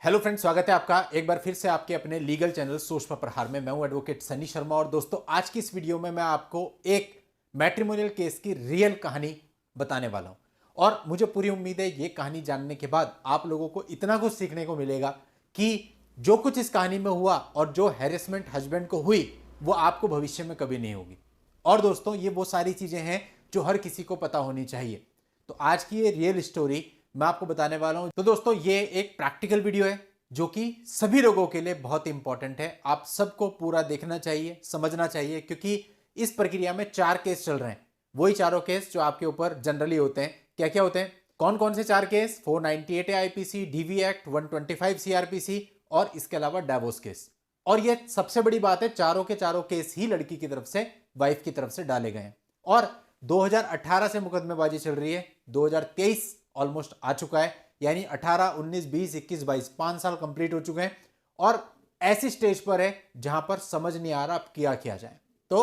Hello friends, स्वागत है आपका एक बार फिर से आपके अपने लीगल चैनल सोच पर प्रहार में। मैं हूं एडवोकेट सनी शर्मा। और दोस्तों, आज की इस वीडियो में मैं आपको एक मैट्रिमोनियल केस की रियल कहानी बताने वाला हूं। और मुझे पूरी उम्मीद है ये कहानी जानने के बाद आप लोगों को इतना कुछ सीखने को मिलेगा कि जो कुछ इस कहानी में हुआ और जो हैरेसमेंट हस्बैंड को हुई वो आपको भविष्य में कभी नहीं होगी। और दोस्तों, ये वो सारी चीजें हैं जो हर किसी को पता होनी चाहिए। तो आज की ये रियल स्टोरी मैं आपको बताने वाला हूं। तो दोस्तों, ये एक प्रैक्टिकल वीडियो है जो कि सभी लोगों के लिए बहुत इंपॉर्टेंट है। आप सबको पूरा देखना चाहिए, समझना चाहिए, क्योंकि इस प्रक्रिया में 4 केस चल रहे हैं। वही चारों केस जो आपके ऊपर जनरली होते हैं। क्या क्या होते हैं? कौन कौन से 4 केस? 498 आईपीसी, डीवी एक्ट, 125 सीआरपीसी और इसके अलावा डाइवोर्स केस। और ये सबसे बड़ी बात है, चारों के चारों केस ही लड़की की तरफ से, वाइफ की तरफ से डाले गए हैं। और 2018 से मुकदमेबाजी चल रही है। 2023 ऑलमोस्ट आ चुका है, यानी 18, 19, 20, 21, 22 5 साल कंप्लीट हो चुके हैं। और ऐसी स्टेज पर है जहां पर समझ नहीं आ रहा अब क्या किया जाए। तो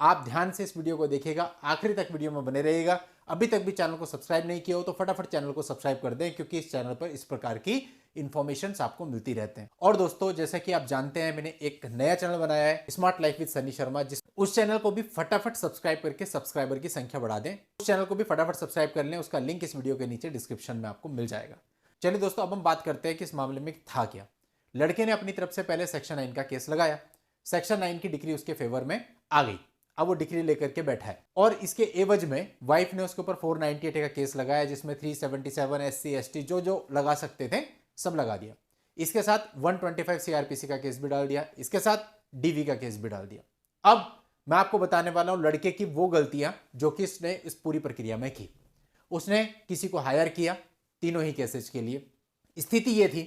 आप ध्यान से इस वीडियो को देखिएगा, आखिरी तक वीडियो में बने रहिएगा। अभी तक भी चैनल को सब्सक्राइब नहीं किया हो तो फटाफट चैनल को सब्सक्राइब कर दें, क्योंकि इस चैनल पर इस प्रकार की इंफॉर्मेशन आपको मिलती रहते हैं। और दोस्तों, जैसा कि आप जानते हैं, मैंने एक नया चैनल बनाया है, smart life with Sunny Sharma. उस चैनल को भी फटाफट सब्सक्राइब करके सब्सक्राइबर की संख्या बढ़ा दें। उस चैनल को भी फटाफट सब्सक्राइब कर लें, उसका लिंक इस वीडियो के नीचे डिस्क्रिप्शन में आपको मिल जाएगा। चलिए दोस्तों, अब हम बात करते हैं कि इस मामले में था क्या। लड़के ने अपनी तरफ से पहले सेक्शन 9 का केस लगाया। सेक्शन 9 की डिग्री उसके फेवर में आ गई। अब वो डिग्री लेकर के बैठा है और इसके एवज में वाइफ ने उसके ऊपर 498 का केस लगाया, जिसमें 377 SC ST जो जो लगा सकते थे सब लगा दिया। इसके साथ 125 सीआरपीसी का केस भी डाल दिया, इसके साथ डीवी का केस भी डाल दिया। अब मैं आपको बताने वाला हूं लड़के की वो गलतियां जो कि इसने इस पूरी प्रक्रिया में की। उसने किसी को हायर किया तीनों ही केसेस के लिए। स्थिति यह थी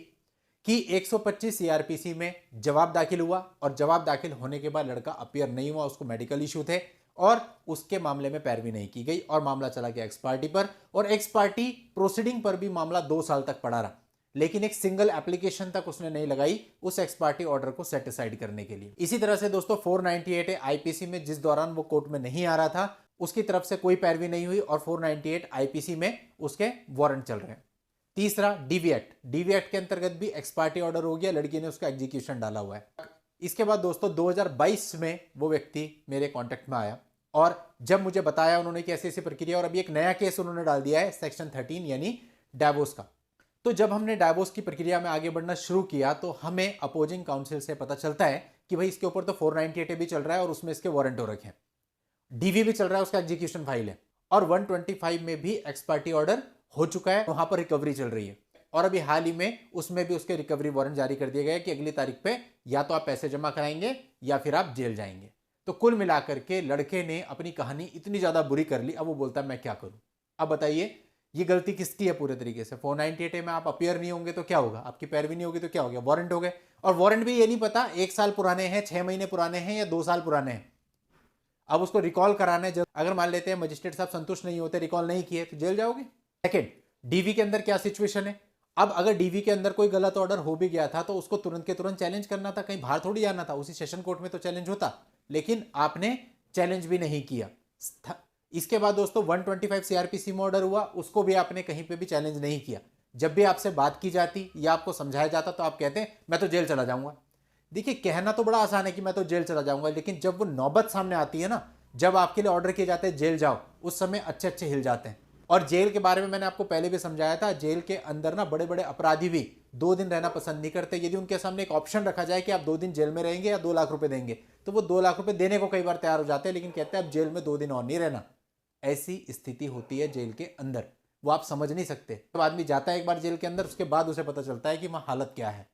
कि 125 सीआरपीसी में जवाब दाखिल हुआ और जवाब दाखिल होने के बाद लड़का अपीयर नहीं हुआ, उसको मेडिकल इशू थे और उसके मामले में पैरवी नहीं की गई और मामला चला गया एक्स पार्टी पर। और एक्स पार्टी प्रोसीडिंग पर भी मामला 2 साल तक पड़ा रहा, लेकिन एक सिंगल एप्लीकेशन तक उसने नहीं लगाई उस एक्स पार्टी ऑर्डर को सेटिसाइड करने के लिए। इसी तरह से दोस्तों, 498 आईपीसी में जिस दौरान वो कोर्ट में नहीं आ रहा था उसकी तरफ से कोई पैरवी नहीं हुई और 498 आईपीसी में उसके वारंट चल रहे हैं। तीसरा, डीवी एक्ट के अंतर्गत भी एक्स पार्टी ऑर्डर हो गया, लड़की ने उसका एग्जीक्यूशन डाला हुआ है। इसके बाद दोस्तों 2022 में वो व्यक्ति मेरे कांटेक्ट में आया और जब मुझे बताया उन्होंने कि ऐसी ऐसी प्रक्रिया, और अभी एक नया केस उन्होंने डाल दिया है सेक्शन 13 यानी डाइवोर्स का। तो जब हमने डाइवोर्स की प्रक्रिया में आगे बढ़ना शुरू किया तो हमें अपोजिंग काउंसिल से पता चलता है कि भाई इसके ऊपर तो 498 भी चल रहा है और उसमें इसके वारंट हो रखे हैं, डीवी भी चल रहा है, उसका एग्जीक्यूशन फाइल है और 125 में भी एक्स पार्टी ऑर्डर हो चुका है, वहां पर रिकवरी चल रही है। और अभी हाल ही में उसमें भी उसके रिकवरी वारंट जारी कर दिया गया है कि अगली तारीख पे या तो आप पैसे जमा कराएंगे या फिर आप जेल जाएंगे। तो कुल मिलाकर के लड़के ने अपनी कहानी इतनी ज्यादा बुरी कर ली। अब वो बोलता है मैं क्या करूं। अब बताइए ये गलती किसकी है? पूरे तरीके से 498 में आप अपियर नहीं होंगे तो क्या होगा, आपकी पैरवी नहीं होगी तो क्या हो गया, वारंट हो गए। और वारंट भी ये नहीं पता 1 साल पुराने हैं, 6 महीने पुराने हैं या 2 साल पुराने हैं। अब उसको रिकॉल कराना है। अगर मान लेते हैं मजिस्ट्रेट साहब संतुष्ट नहीं होते, रिकॉल नहीं किए, तो जेल जाओगे। सेकेंड, डीवी के अंदर क्या सिचुएशन है? अब अगर डीवी के अंदर कोई गलत ऑर्डर हो भी गया था तो उसको तुरंत के तुरंत चैलेंज करना था, कहीं बाहर थोड़ी जाना था, उसी सेशन कोर्ट में तो चैलेंज होता, लेकिन आपने चैलेंज भी नहीं किया। इसके बाद दोस्तों 125 सीआरपीसी में ऑर्डर हुआ, उसको भी आपने कहीं पे भी चैलेंज नहीं किया। जब भी आपसे बात की जाती या आपको समझाया जाता तो आप कहते हैं मैं तो जेल चला जाऊंगा। देखिए, कहना तो बड़ा आसान है कि मैं तो जेल चला जाऊंगा, लेकिन जब वो नौबत सामने आती है ना, जब आपके लिए ऑर्डर किए जाते हैं जेल जाओ, उस समय अच्छे अच्छे हिल जाते हैं। और जेल के बारे में मैंने आपको पहले भी समझाया था, जेल के अंदर ना बड़े बड़े अपराधी भी 2 दिन रहना पसंद नहीं करते। यदि उनके सामने एक ऑप्शन रखा जाए कि आप 2 दिन जेल में रहेंगे या 2 लाख रुपए देंगे, तो वो 2 लाख रुपए देने को कई बार तैयार हो जाते हैं, लेकिन कहते हैं अब जेल में 2 दिन और नहीं रहना। ऐसी स्थिति होती है जेल के अंदर, वो आप समझ नहीं सकते। जब आदमी जाता है एक बार जेल के अंदर, उसके बाद उसे पता चलता है कि वहां हालत क्या है।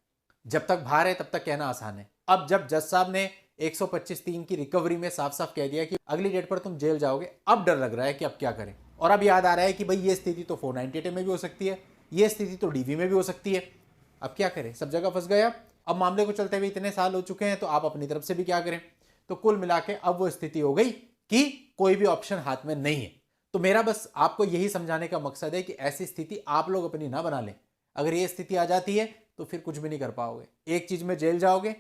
जब तक बाहर है तब तक कहना आसान है। अब जब जज साहब ने 125(3) की रिकवरी में साफ साफ कह दिया कि अगली डेट पर तुम जेल जाओगे, अब डर लग रहा है कि अब क्या करें। और अब याद आ रहा है कि भाई ये स्थिति तो 498 में भी हो सकती है, ये स्थिति तो डीवी में भी हो सकती है। अब क्या करें, सब जगह फंस गए। अब मामले को चलते हुए इतने साल हो चुके हैं, तो आप अपनी तरफ से भी क्या करें। तो कुल मिला के अब वो स्थिति हो गई कि कोई भी ऑप्शन हाथ में नहीं है। तो मेरा बस आपको यही समझाने का मकसद है कि ऐसी स्थिति आप लोग अपनी ना बना लें। अगर ये स्थिति आ जाती है तो फिर कुछ भी नहीं कर पाओगे। एक चीज में जेल जाओगे,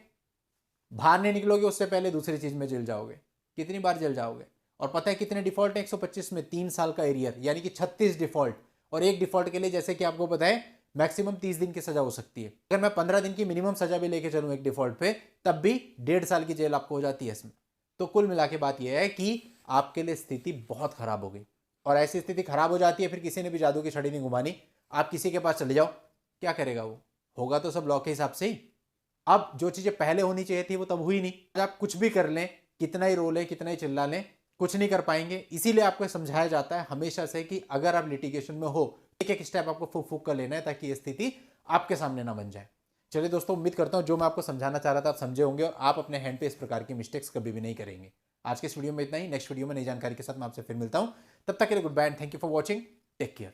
बाहर नहीं निकलोगे, उससे पहले दूसरी चीज में जेल जाओगे। कितनी बार जेल जाओगे? और पता है कितने डिफॉल्ट है 125 में? 3 साल का एरियर, यानी कि 36 डिफॉल्ट। और एक डिफॉल्ट के लिए जैसे कि आपको पता है मैक्सिमम 30 दिन की सजा हो सकती है। अगर मैं 15 दिन की मिनिमम सजा भी लेके चलूँ एक डिफॉल्ट पे, तब भी 1.5 साल की जेल आपको हो जाती है इसमें। तो कुल मिला के बात यह है कि आपके लिए स्थिति बहुत खराब हो गई, और ऐसी स्थिति खराब हो जाती है फिर किसी ने भी जादू की छड़ी नहीं घुमानी। आप किसी के पास चले जाओ, क्या करेगा वो? होगा तो सब लॉ के हिसाब से ही। अब जो चीजें पहले होनी चाहिए थी वो तब हुई नहीं। आप कुछ भी कर लें, कितना ही रो लें, कितना ही चिल्ला लें, कुछ नहीं कर पाएंगे। इसीलिए आपको समझाया जाता है हमेशा से कि अगर आप लिटिगेशन में हो, एक एक स्टेप आपको फूक फूक कर लेना है ताकि ये स्थिति आपके सामने ना बन जाए। चलिए दोस्तों, उम्मीद करता हूं जो मैं आपको समझाना चाह रहा था आप समझे होंगे और आप अपने हैंड पे इस प्रकार की मिस्टेक्स कभी भी नहीं करेंगे। आज के इस वीडियो में इतना ही। नेक्स्ट वीडियो में नई जानकारी के साथ मैं आपसे फिर मिलता हूं। तब तक के लिए good bye and thank you for watching. Take care.